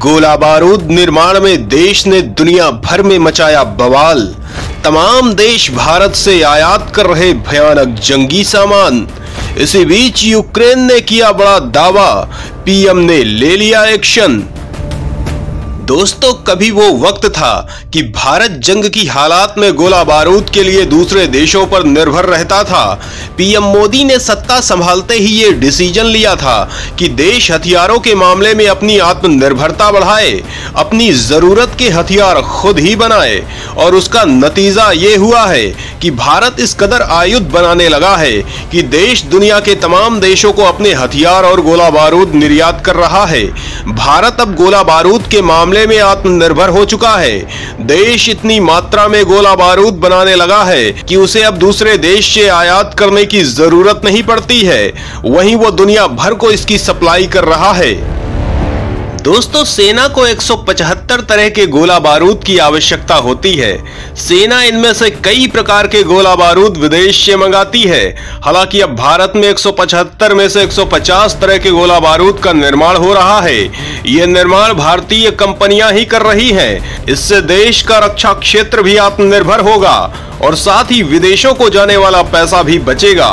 गोला बारूद निर्माण में देश ने दुनिया भर में मचाया बवाल। तमाम देश भारत से आयात कर रहे भयानक जंगी सामान। इसी बीच यूक्रेन ने किया बड़ा दावा, पीएम ने ले लिया एक्शन। दोस्तों, कभी वो वक्त था कि भारत जंग की हालात में गोला बारूद के लिए दूसरे देशों पर निर्भर रहता था। पीएम मोदी ने सत्ता संभालते ही ये डिसीजन लिया था कि देश हथियारों के मामले में अपनी आत्मनिर्भरता बढ़ाए, अपनी जरूरत के हथियार खुद ही बनाए। और उसका नतीजा ये हुआ है कि भारत इस कदर आयुध बनाने लगा है कि देश दुनिया के तमाम देशों को अपने हथियार और गोला बारूद निर्यात कर रहा है। भारत अब गोला बारूद के मामले में आत्मनिर्भर हो चुका है। देश इतनी मात्रा में गोला बारूद बनाने लगा है कि उसे अब दूसरे देश से आयात करने की जरूरत नहीं पड़ती है। वहीं वो दुनिया भर को इसकी सप्लाई कर रहा है। दोस्तों, सेना को 175 तरह के गोला बारूद की आवश्यकता होती है। सेना इनमें से कई प्रकार के गोला बारूद विदेश से मंगाती है। हालांकि अब भारत में 175 में से 150 तरह के गोला बारूद का निर्माण हो रहा है। यह निर्माण भारतीय कंपनियां ही कर रही हैं। इससे देश का रक्षा क्षेत्र भी आत्मनिर्भर होगा और साथ ही विदेशों को जाने वाला पैसा भी बचेगा।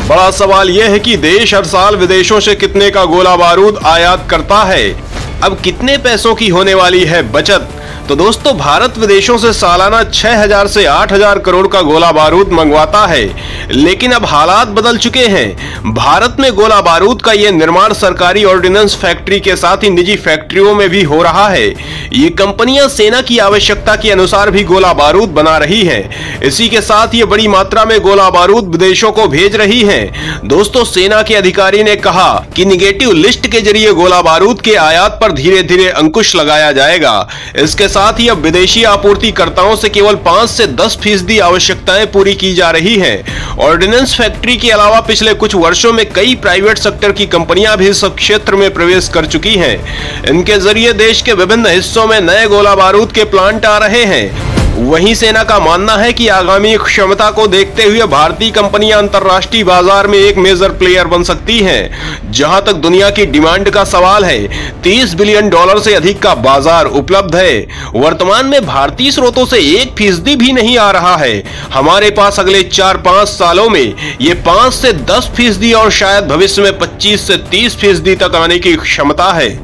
बड़ा सवाल यह है कि देश हर साल विदेशों से कितने का गोला बारूद आयात करता है। अब कितने पैसों की होने वाली है बचत? तो दोस्तों, भारत विदेशों से सालाना 6000 से 8000 करोड़ का गोला बारूद मंगवाता है। लेकिन अब हालात बदल चुके हैं। भारत में गोला बारूद का यह निर्माण सरकारी ऑर्डिनेंस फैक्ट्री के साथ ही निजी फैक्ट्रियों में भी हो रहा है। ये कंपनियां सेना की आवश्यकता के अनुसार भी गोला बारूद बना रही हैं। इसी के साथ ये बड़ी मात्रा में गोला बारूद विदेशों को भेज रही हैं। दोस्तों, सेना के अधिकारी ने कहा कि निगेटिव लिस्ट के जरिए गोला बारूद के आयात पर धीरे धीरे अंकुश लगाया जाएगा। इसके साथ ही अब विदेशी आपूर्तिकर्ताओं से केवल 5 से 10% आवश्यकताएं पूरी की जा रही हैं। ऑर्डिनेंस फैक्ट्री के अलावा पिछले कुछ वर्षों में कई प्राइवेट सेक्टर की कंपनियां भी इस क्षेत्र में प्रवेश कर चुकी हैं। इनके जरिए देश के विभिन्न हिस्सों में नए गोला बारूद के प्लांट आ रहे हैं। वहीं सेना का मानना है कि आगामी क्षमता को देखते हुए भारतीय कंपनियां अंतर्राष्ट्रीय बाजार में एक मेजर प्लेयर बन सकती हैं। जहां तक दुनिया की डिमांड का सवाल है, $30 बिलियन से अधिक का बाजार उपलब्ध है। वर्तमान में भारतीय स्रोतों से 1% भी नहीं आ रहा है। हमारे पास अगले 4-5 सालों में ये 5 से 10% और शायद भविष्य में 25 से 30% तक आने की क्षमता है।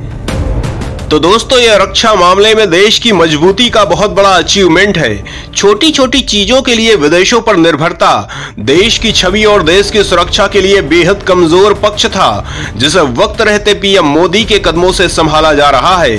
तो दोस्तों, यह रक्षा मामले में देश की मजबूती का बहुत बड़ा अचीवमेंट है। छोटी छोटी चीजों के लिए विदेशों पर निर्भरता देश की छवि और देश की सुरक्षा के लिए बेहद कमजोर पक्ष था, जिसे वक्त रहते पीएम मोदी के कदमों से संभाला जा रहा है।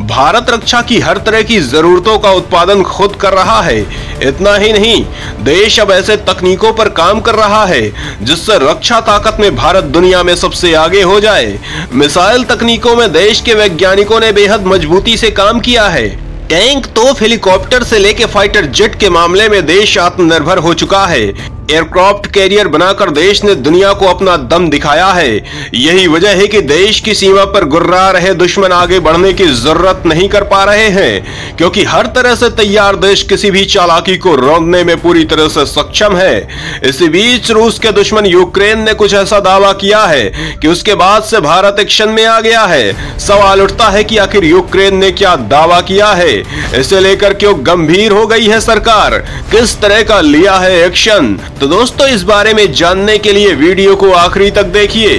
भारत रक्षा की हर तरह की जरूरतों का उत्पादन खुद कर रहा है। इतना ही नहीं, देश अब ऐसे तकनीकों पर काम कर रहा है जिससे रक्षा ताकत में भारत दुनिया में सबसे आगे हो जाए। मिसाइल तकनीकों में देश के वैज्ञानिकों ने बेहद मजबूती से काम किया है। टैंक, तोप, हेलीकॉप्टर से लेकर फाइटर जेट के मामले में देश आत्मनिर्भर हो चुका है। एयरक्राफ्ट कैरियर बनाकर देश ने दुनिया को अपना दम दिखाया है। यही वजह है कि देश की सीमा पर गुर्रा रहे दुश्मन आगे बढ़ने की जरूरत नहीं कर पा रहे हैं, क्योंकि हर तरह से तैयार देश किसी भी चालाकी को रोकने में पूरी तरह से सक्षम है। इसी बीच रूस के दुश्मन यूक्रेन ने कुछ ऐसा दावा किया है कि उसके बाद से भारत एक्शन में आ गया है। सवाल उठता है कि आखिर यूक्रेन ने क्या दावा किया है, इसे लेकर क्यों गंभीर हो गई है सरकार, किस तरह का लिया है एक्शन। तो दोस्तों, इस बारे में जानने के लिए वीडियो को आखिरी तक देखिए।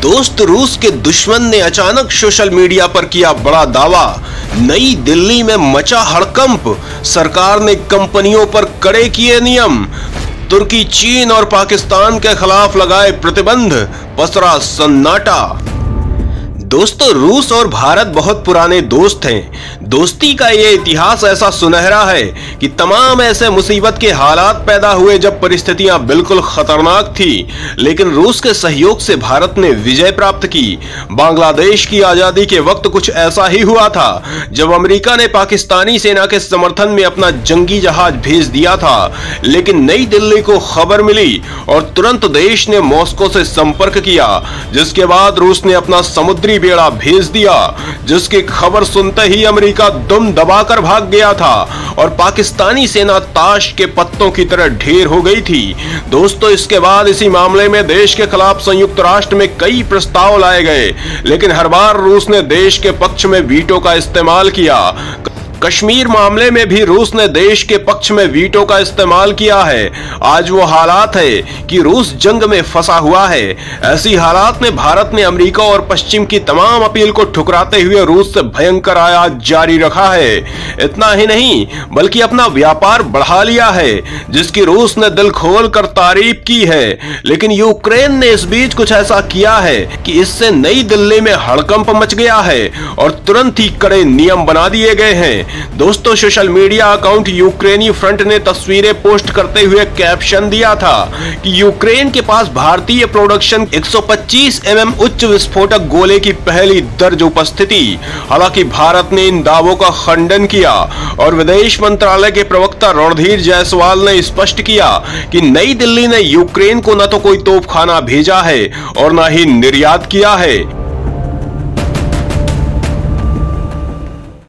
दोस्त, रूस के दुश्मन ने अचानक सोशल मीडिया पर किया बड़ा दावा। नई दिल्ली में मचा हड़कंप, सरकार ने कंपनियों पर कड़े किए नियम। तुर्की, चीन और पाकिस्तान के खिलाफ लगाए प्रतिबंध, पसरा सन्नाटा। दोस्तों, रूस और भारत बहुत पुराने दोस्त हैं। दोस्ती का ये इतिहास ऐसा सुनहरा है कि तमाम ऐसे मुसीबत के हालात पैदा हुए जब परिस्थितियां बिल्कुल खतरनाक थी, लेकिन रूस के सहयोग से भारत ने विजय प्राप्त की। बांग्लादेश की आजादी के वक्त कुछ ऐसा ही हुआ था, जब अमेरिका ने पाकिस्तानी सेना के समर्थन में अपना जंगी जहाज भेज दिया था। लेकिन नई दिल्ली को खबर मिली और तुरंत देश ने मॉस्को से संपर्क किया, जिसके बाद रूस ने अपना समुद्री आतंकी बेड़ा भेज दिया, जिसकी खबर सुनते ही अमेरिका दुम दबाकर भाग गया था और पाकिस्तानी सेना ताश के पत्तों की तरह ढेर हो गई थी। दोस्तों, इसके बाद इसी मामले में देश के खिलाफ संयुक्त राष्ट्र में कई प्रस्ताव लाए गए, लेकिन हर बार रूस ने देश के पक्ष में वीटो का इस्तेमाल किया। कश्मीर मामले में भी रूस ने देश के पक्ष में वीटो का इस्तेमाल किया है। आज वो हालात है कि रूस जंग में फंसा हुआ है। ऐसी हालात में भारत ने अमेरिका और पश्चिम की तमाम अपील को ठुकराते हुए रूस से भयंकर आयात जारी रखा है। इतना ही नहीं, बल्कि अपना व्यापार बढ़ा लिया है, जिसकी रूस ने दिल खोल कर तारीफ की है। लेकिन यूक्रेन ने इस बीच कुछ ऐसा किया है कि इससे नई दिल्ली में हड़कंप मच गया है और तुरंत ही कड़े नियम बना दिए गए हैं। दोस्तों, सोशल मीडिया अकाउंट यूक्रेनी फ्रंट ने तस्वीरें पोस्ट करते हुए कैप्शन दिया था कि यूक्रेन के पास भारतीय प्रोडक्शन 125 mm उच्च विस्फोटक गोले की पहली दर्ज उपस्थिति। हालांकि भारत ने इन दावों का खंडन किया और विदेश मंत्रालय के प्रवक्ता रणधीर जायसवाल ने स्पष्ट किया कि नई दिल्ली ने यूक्रेन को न तो कोई तोपखाना भेजा है और न ही निर्यात किया है।